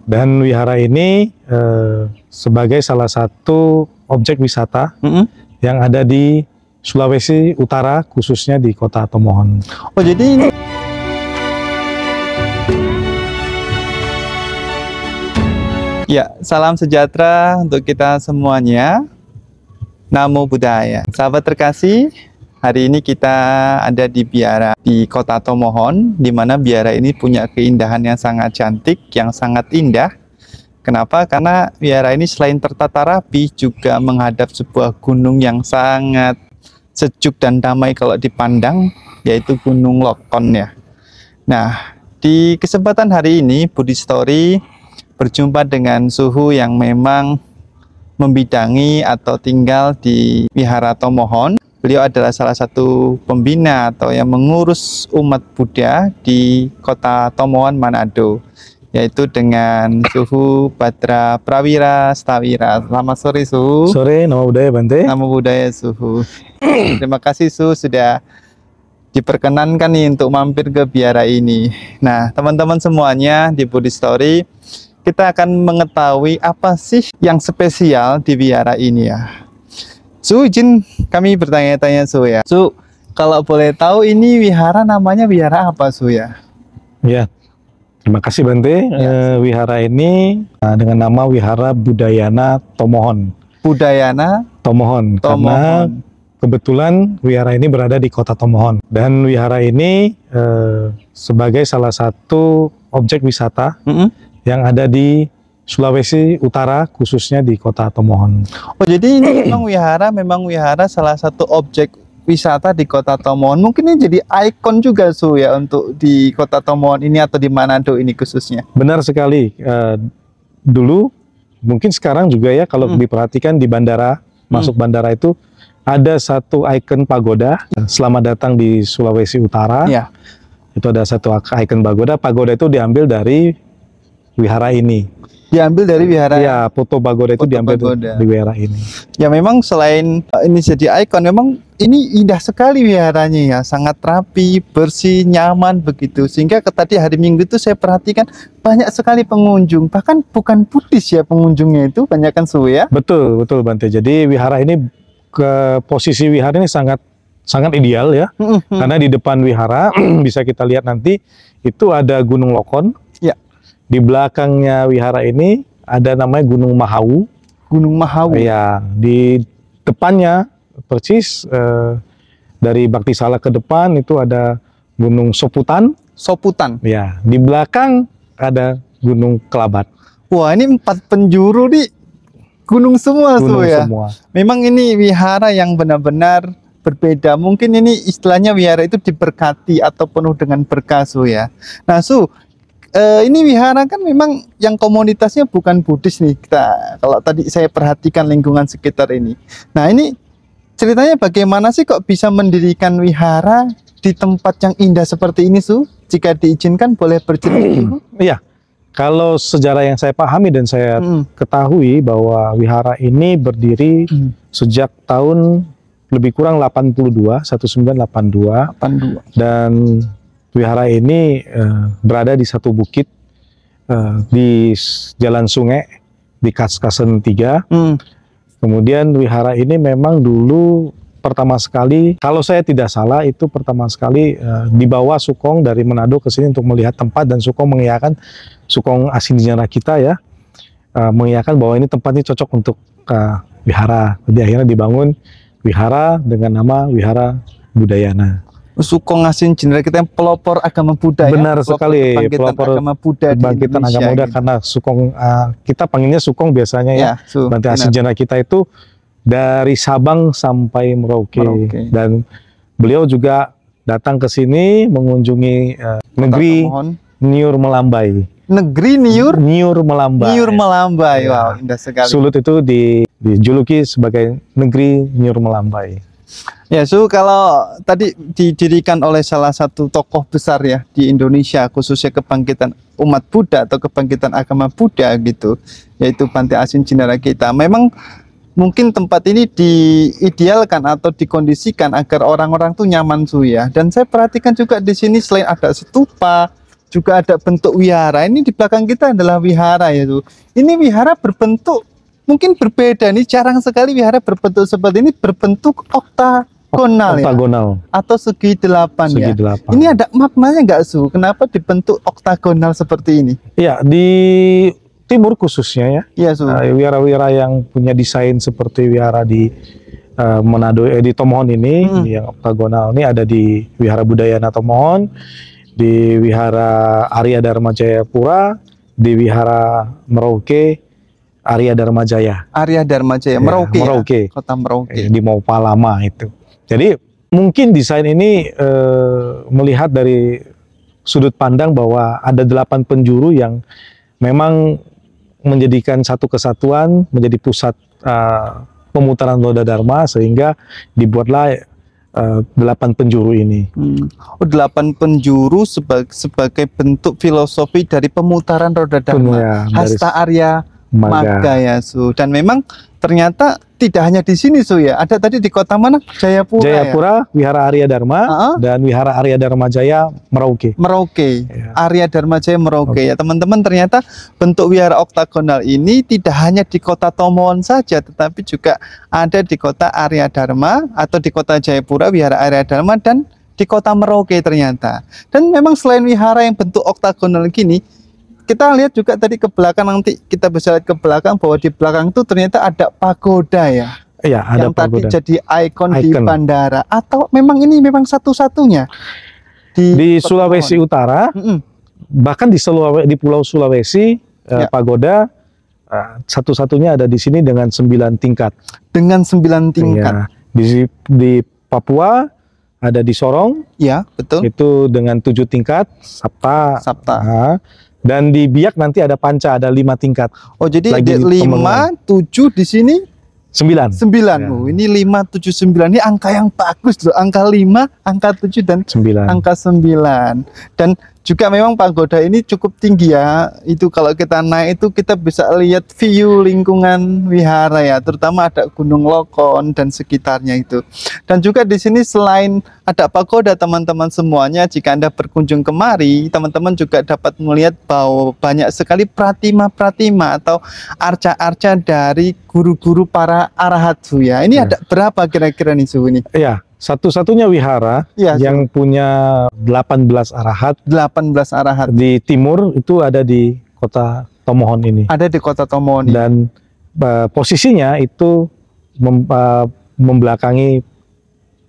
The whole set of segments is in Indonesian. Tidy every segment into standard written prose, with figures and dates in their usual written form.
Dan wihara ini sebagai salah satu objek wisata yang ada di Sulawesi Utara, khususnya di Kota Tomohon. Oh, jadi ini ya, salam sejahtera untuk kita semuanya. Namo Buddhaya. Sahabat terkasih, hari ini kita ada di biara di Kota Tomohon, di mana biara ini punya keindahan yang sangat cantik, yang sangat indah. Kenapa? Karena biara ini selain tertata rapi, juga menghadap sebuah gunung yang sangat sejuk dan damai kalau dipandang, yaitu Gunung Lokon ya. Nah, di kesempatan hari ini, Budi Story berjumpa dengan suhu yang memang membidangi atau tinggal di Wihara Tomohon. Beliau adalah salah satu pembina atau yang mengurus umat Buddha di Kota Tomohon, Manado, yaitu dengan Suhu Badra Prawira Stawira. Selamat sore, Suhu. Sore, Namo Buddhaya, Bante. Namo Buddhaya, Suhu. Terima kasih, Suhu, sudah diperkenankan nih untuk mampir ke biara ini. Nah, teman-teman semuanya di Budi Story, kita akan mengetahui apa sih yang spesial di biara ini ya. Su, izin kami bertanya-tanya, Su ya. Su, kalau boleh tahu ini wihara namanya wihara apa, Su ya? Ya, terima kasih, Bante. Wihara ini dengan nama Wihara Budayana Tomohon. Budayana Tomohon. Karena kebetulan wihara ini berada di Kota Tomohon. Dan wihara ini sebagai salah satu objek wisata yang ada di Sulawesi Utara, khususnya di Kota Tomohon. Oh, jadi ini memang wihara salah satu objek wisata di Kota Tomohon. Mungkin ini jadi ikon juga, Su ya, untuk di Kota Tomohon ini atau di Manado ini khususnya. Benar sekali. Dulu, mungkin sekarang juga ya, kalau diperhatikan di bandara, masuk bandara itu ada satu ikon pagoda. Selamat datang di Sulawesi Utara. Ya. Itu ada satu ikon pagoda. Pagoda itu diambil dari wihara ini. Diambil dari wihara. Ya, foto pagoda itu diambil dari wihara ini. Ya, memang selain ini jadi ikon, memang ini indah sekali wiharanya ya, sangat rapi, bersih, nyaman begitu. Sehingga tadi hari Minggu itu saya perhatikan banyak sekali pengunjung, bahkan bukan Buddhis ya pengunjungnya itu, banyak kan, Su ya. Betul, betul, Bante. Jadi wihara ini posisi wihara ini sangat ideal ya. Karena di depan wihara bisa kita lihat nanti itu ada Gunung Lokon. Ya. Di belakangnya wihara ini ada namanya Gunung Mahawu. Gunung Mahawu. Ya, di depannya persis dari Baktisala ke depan itu ada Gunung Soputan. Soputan. Ya, di belakang ada Gunung Kelabat. Wah, ini 4 penjuru nih gunung semua, Su ya. Semua. Memang ini wihara yang benar-benar berbeda. Mungkin ini istilahnya wihara itu diberkati atau penuh dengan berkah, Su ya. Nah, Su, ini wihara kan memang yang komunitasnya bukan Buddhis nih. Kalau tadi saya perhatikan lingkungan sekitar ini. Nah, ini ceritanya bagaimana sih kok bisa mendirikan wihara di tempat yang indah seperti ini, Su? Jika diizinkan boleh bercerita. Iya. Kalau sejarah yang saya pahami dan saya ketahui bahwa wihara ini berdiri sejak tahun lebih kurang 1982. Dan wihara ini berada di satu bukit di Jalan Sungai di Kaskasen 3. Kemudian wihara ini memang dulu pertama sekali, kalau saya tidak salah, itu pertama sekali dibawa Sukong dari Manado ke sini untuk melihat tempat, dan Sukong mengiyakan, Sukong Asinjana kita ya, mengiyakan bahwa ini tempat ini cocok untuk wihara. Jadi akhirnya dibangun wihara dengan nama Wihara Budayana. Sukong Asinjana kita yang pelopor agama Buddha. Benar sekali, pelopor agama Buddha di kebangkitan agama Buddha, gitu. karena Sukong, kita panggilnya Sukong biasanya ya. Bante Asinjana kita itu dari Sabang sampai Merauke. Dan beliau juga datang ke sini mengunjungi negeri Niur Melambai. Negeri Niur Melambai. Niur Melambai. Wow, indah sekali. Sulut itu dijuluki sebagai negeri Niur Melambai. Ya, Su, kalau tadi didirikan oleh salah satu tokoh besar ya di Indonesia, khususnya kebangkitan umat Buddha atau kebangkitan agama Buddha gitu, yaitu Bante Asinjana kita. Memang mungkin tempat ini diidealkan atau dikondisikan agar orang-orang tuh nyaman, Su ya. Dan saya perhatikan juga di sini selain ada stupa, juga ada bentuk wihara. Ini di belakang kita adalah wihara ya tuh. Ini wihara berbentuk mungkin berbeda nih, jarang sekali wihara berbentuk seperti ini, berbentuk oktagonal ya, atau segi delapan ya. Ini ada maknanya nggak Su? Kenapa dibentuk oktagonal seperti ini? Ya, di timur khususnya ya. Iya Su. Wihara-wihara yang punya desain seperti wihara di Manado, di Tomohon ini, yang oktagonal ini ada di Wihara Budayana Tomohon, di Wihara Arya Dharma Jayapura, di Wihara Merauke Arya Dharma Jaya. Arya Dharma Jaya, Merauke, Merauke. Ya? Kota Merauke. Di Maupalama itu. Jadi mungkin desain ini melihat dari sudut pandang bahwa ada 8 penjuru yang memang menjadikan satu kesatuan, menjadi pusat pemutaran roda Dharma, sehingga dibuatlah 8 penjuru ini. 8 penjuru sebagai bentuk filosofi dari pemutaran roda Dharma. Ya, Hasta Arya Maga ya Su. Dan memang ternyata tidak hanya di sini Su ya. Ada tadi di kota mana? Jayapura. Jayapura, ya? Wihara Arya Dharma dan Wihara Arya Dharma Jaya Merauke. Merauke. Ya. Arya Dharma Jaya Merauke. Ya teman-teman, ternyata bentuk wihara oktagonal ini tidak hanya di kota Tomohon saja, tetapi juga ada di kota Arya Dharma atau di kota Jayapura, Wihara Arya Dharma, dan di kota Merauke ternyata. Dan memang selain wihara yang bentuk oktagonal gini, kita lihat juga tadi ke belakang, nanti kita bisa lihat ke belakang bahwa di belakang itu ternyata ada pagoda ya. Iya, ada yang pagoda. Tadi jadi ikon di bandara, atau memang ini memang satu-satunya di Sulawesi Utara, bahkan di Pulau Sulawesi, pagoda satu-satunya ada di sini dengan 9 tingkat. Dengan 9 tingkat. Ya. Di Papua ada di Sorong. Ya, betul. Itu dengan 7 tingkat, Sapta. Nah, dan di Biak nanti ada Panca, ada 5 tingkat. Oh, jadi 5, 7 di sini 9. Ya. Oh, ini 5, 7, 9. Ini angka yang bagus loh. Angka 5, angka 7 dan 9. Angka 9. Dan juga memang pagoda ini cukup tinggi ya. Itu kalau kita naik itu kita bisa lihat view lingkungan wihara ya, terutama ada Gunung Lokon dan sekitarnya itu. Dan juga di sini selain ada pagoda teman-teman semuanya, jika Anda berkunjung kemari, teman-teman juga dapat melihat bahwa banyak sekali pratima-pratima atau arca-arca dari guru-guru para arahatsu ya. Ini ada berapa kira-kira nih Su ini? Iya. Satu-satunya wihara yang punya 18 arahat. 18 arahat. Di timur itu ada di kota Tomohon ini. Ada di kota Tomohon. Dan posisinya itu membelakangi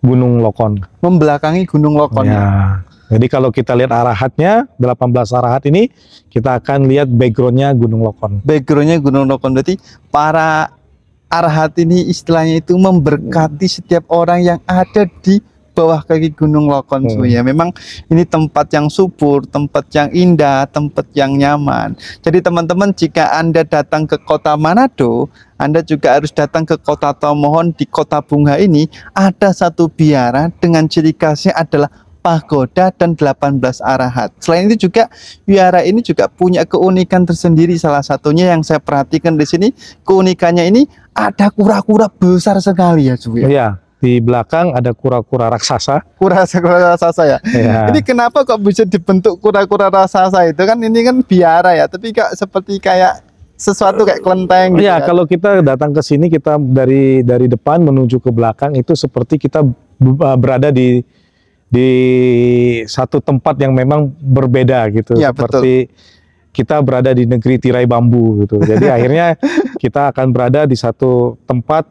Gunung Lokon. Membelakangi Gunung Lokon. Ya. Jadi kalau kita lihat arahatnya, 18 arahat ini, kita akan lihat backgroundnya Gunung Lokon. Backgroundnya Gunung Lokon. Berarti para arahat ini istilahnya itu memberkati setiap orang yang ada di bawah kaki Gunung Lokon ya. Memang ini tempat yang subur, tempat yang indah, tempat yang nyaman. Jadi teman-teman, jika Anda datang ke kota Manado, Anda juga harus datang ke kota Tomohon. Di kota bunga ini ada satu biara dengan ciri khasnya adalah pagoda dan 18 arahat. Selain itu juga wihara ini juga punya keunikan tersendiri. Salah satunya yang saya perhatikan di sini, keunikannya ini ada kura-kura besar sekali ya Su ya. Iya, di belakang ada kura-kura raksasa. Kura-kura raksasa ya. Ya. Ini kenapa kok bisa dibentuk kura-kura raksasa itu kan? Ini kan biara ya, tapi kok seperti kayak sesuatu kayak kelenteng gitu ya. Kalau kita datang ke sini, kita dari depan menuju ke belakang itu seperti kita berada di satu tempat yang memang berbeda gitu, ya, seperti betul. Kita berada di negeri tirai bambu gitu. Jadi akhirnya kita akan berada di satu tempat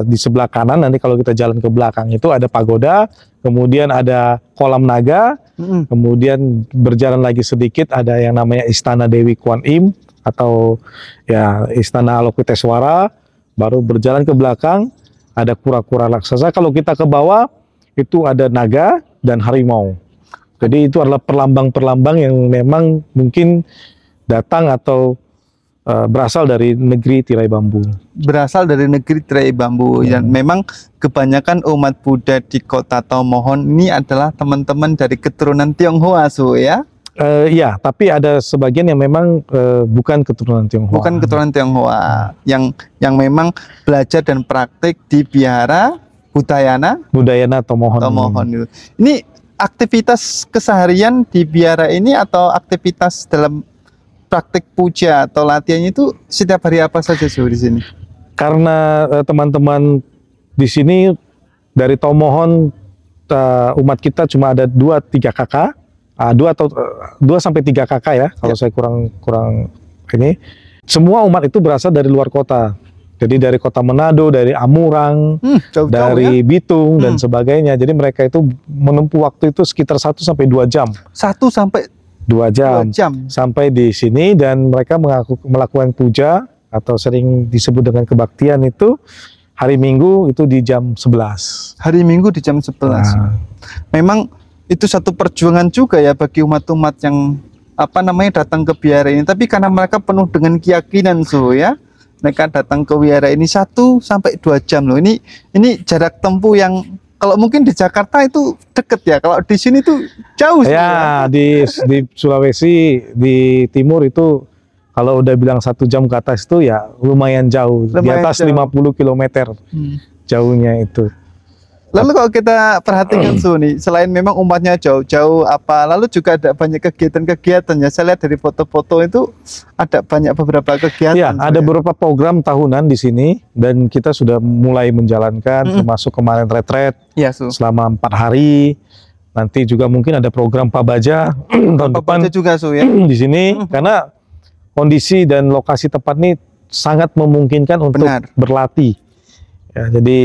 di sebelah kanan. Nanti kalau kita jalan ke belakang itu ada pagoda, kemudian ada kolam naga, kemudian berjalan lagi sedikit ada yang namanya Istana Dewi Kuan Im atau ya Istana Alokiteswara. Baru berjalan ke belakang ada kura-kura raksasa. Kalau kita ke bawah itu ada naga dan harimau. Jadi itu adalah perlambang-perlambang yang memang mungkin datang atau berasal dari negeri tirai bambu. Berasal dari negeri tirai bambu. Dan memang kebanyakan umat Buddha di kota Tomohon ini adalah teman-teman dari keturunan Tionghoa Su ya. Ya, tapi ada sebagian yang memang bukan keturunan Tionghoa. Bukan keturunan Tionghoa, yang memang belajar dan praktik di biara Budayana Tomohon. Ini aktivitas keseharian di biara ini atau aktivitas dalam praktik puja atau latihannya itu setiap hari apa saja Su di sini? Karena teman-teman di sini dari Tomohon umat kita cuma ada 2-3 kakak, 2 sampai 3 kakak ya, kalau saya kurang ini. Semua umat itu berasal dari luar kota. Jadi dari kota Manado, dari Amurang, dari Bitung dan sebagainya. Jadi mereka itu menempuh waktu itu sekitar 1 sampai 2 jam. 1 sampai 2 jam sampai di sini, dan mereka melakukan puja atau sering disebut dengan kebaktian itu hari Minggu itu di jam 11. Hari Minggu di jam 11. Nah. Memang itu satu perjuangan juga ya bagi umat-umat yang datang ke biara ini. Tapi karena mereka penuh dengan keyakinan Su ya. Mereka datang ke wihara ini 1 sampai 2 jam loh. Ini jarak tempuh yang kalau mungkin di Jakarta itu deket ya. Kalau di sini tuh jauh sih. Ya, di Sulawesi di timur itu kalau udah bilang 1 jam ke atas itu ya lumayan jauh. Di atas jauh. 50 km jauhnya itu. Lalu kalau kita perhatikan Su nih, selain memang umatnya jauh-jauh lalu juga ada banyak kegiatan-kegiatannya. Saya lihat dari foto-foto itu ada banyak beberapa kegiatan. Ya, ada beberapa program tahunan di sini dan kita sudah mulai menjalankan, termasuk kemarin retret selama 4 hari. Nanti juga mungkin ada program Pabaja tahun depan juga Su ya di sini karena kondisi dan lokasi tempat ini sangat memungkinkan untuk berlatih. Ya, jadi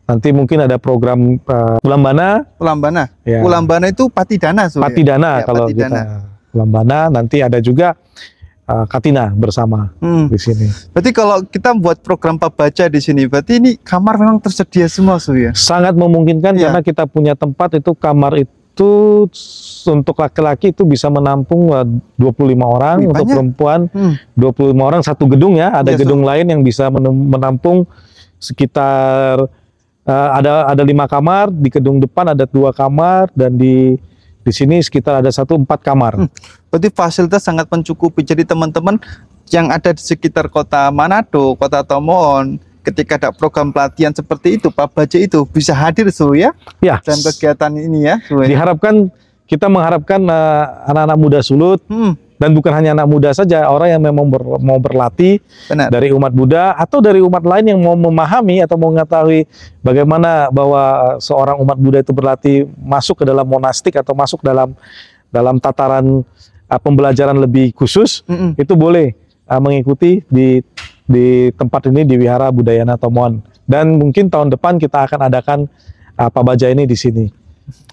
nanti mungkin ada program Ulambana. Ya. Ulambana itu Patidana Su. Patidana ya, kalau Patidana. Kita Ulambana, nanti ada juga Katina bersama di sini. Berarti kalau kita buat program Pabaja di sini, berarti ini kamar memang tersedia semua Su ya? Sangat memungkinkan karena kita punya tempat itu kamar itu untuk laki-laki itu bisa menampung 25 orang, untuk perempuan 25 orang satu gedung ya. Ada gedung lain yang bisa menampung sekitar ada 5 kamar, di gedung depan ada 2 kamar, dan di sini sekitar ada 4 kamar. Berarti fasilitas sangat mencukupi. Jadi teman-teman yang ada di sekitar kota Manado, kota Tomohon, ketika ada program pelatihan seperti itu, Pabaja itu bisa hadir Su ya? Ya. Dalam kegiatan ini ya. Su, kita mengharapkan anak-anak muda Sulut. Dan bukan hanya anak muda saja, orang yang memang mau berlatih dari umat Buddha atau dari umat lain yang mau memahami atau mau mengetahui bagaimana bahwa seorang umat Buddha itu berlatih masuk ke dalam monastik atau masuk dalam tataran pembelajaran lebih khusus, itu boleh mengikuti di tempat ini di Wihara Budayana Tomohon. Dan mungkin tahun depan kita akan adakan Pabaja ini di sini.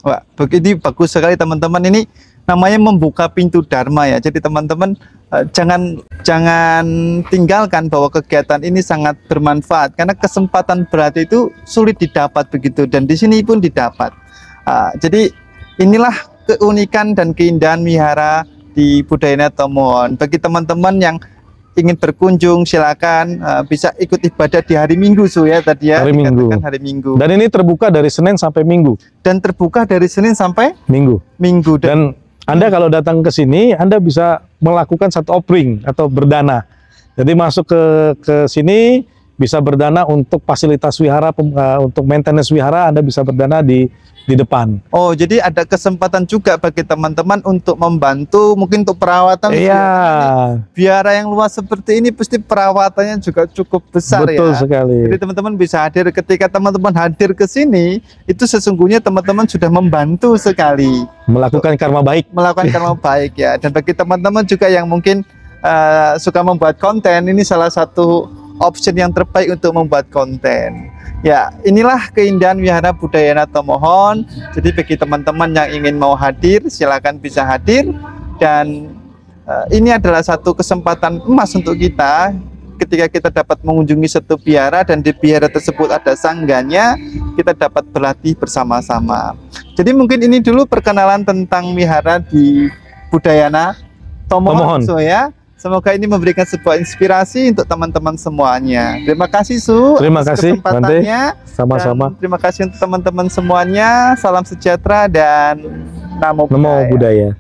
Wah, begini bagus sekali teman-teman. Ini namanya membuka pintu Dharma ya. Jadi teman-teman jangan tinggalkan bahwa kegiatan ini sangat bermanfaat karena kesempatan berarti itu sulit didapat begitu, dan di sini pun didapat. Jadi inilah keunikan dan keindahan wihara di Budayana Tomohon. Bagi teman-teman yang ingin berkunjung silakan bisa ikut ibadah di hari Minggu Su ya tadi ya. Hari Minggu. Dan ini terbuka dari Senin sampai Minggu. Dan terbuka dari Senin sampai Minggu. Dan Anda kalau datang ke sini, Anda bisa melakukan satu offering atau berdana. Jadi masuk ke sini bisa berdana untuk fasilitas wihara, untuk maintenance wihara, Anda bisa berdana di depan. Oh, jadi ada kesempatan juga bagi teman-teman untuk membantu mungkin untuk perawatan. Iya. Wihara yang luas seperti ini pasti perawatannya juga cukup besar. Betul ya. Sekali. Jadi teman-teman bisa hadir. Ketika teman-teman hadir ke sini, itu sesungguhnya teman-teman sudah membantu sekali. Melakukan karma baik. Melakukan karma baik ya. Dan bagi teman-teman juga yang mungkin suka membuat konten, ini salah satu option yang terbaik untuk membuat konten. Ya, inilah keindahan Wihara Budayana Tomohon. Jadi bagi teman-teman yang ingin mau hadir, silakan bisa hadir. Dan ini adalah satu kesempatan emas untuk kita ketika kita dapat mengunjungi satu biara dan di biara tersebut ada sangganya, kita dapat berlatih bersama-sama. Jadi mungkin ini dulu perkenalan tentang wihara di Budayana Tomohon. So, ya. Semoga ini memberikan sebuah inspirasi untuk teman-teman semuanya. Terima kasih Su. Terima kasih kesempatannya. Sama-sama. Terima kasih untuk teman-teman semuanya. Salam sejahtera dan Namo Buddhaya.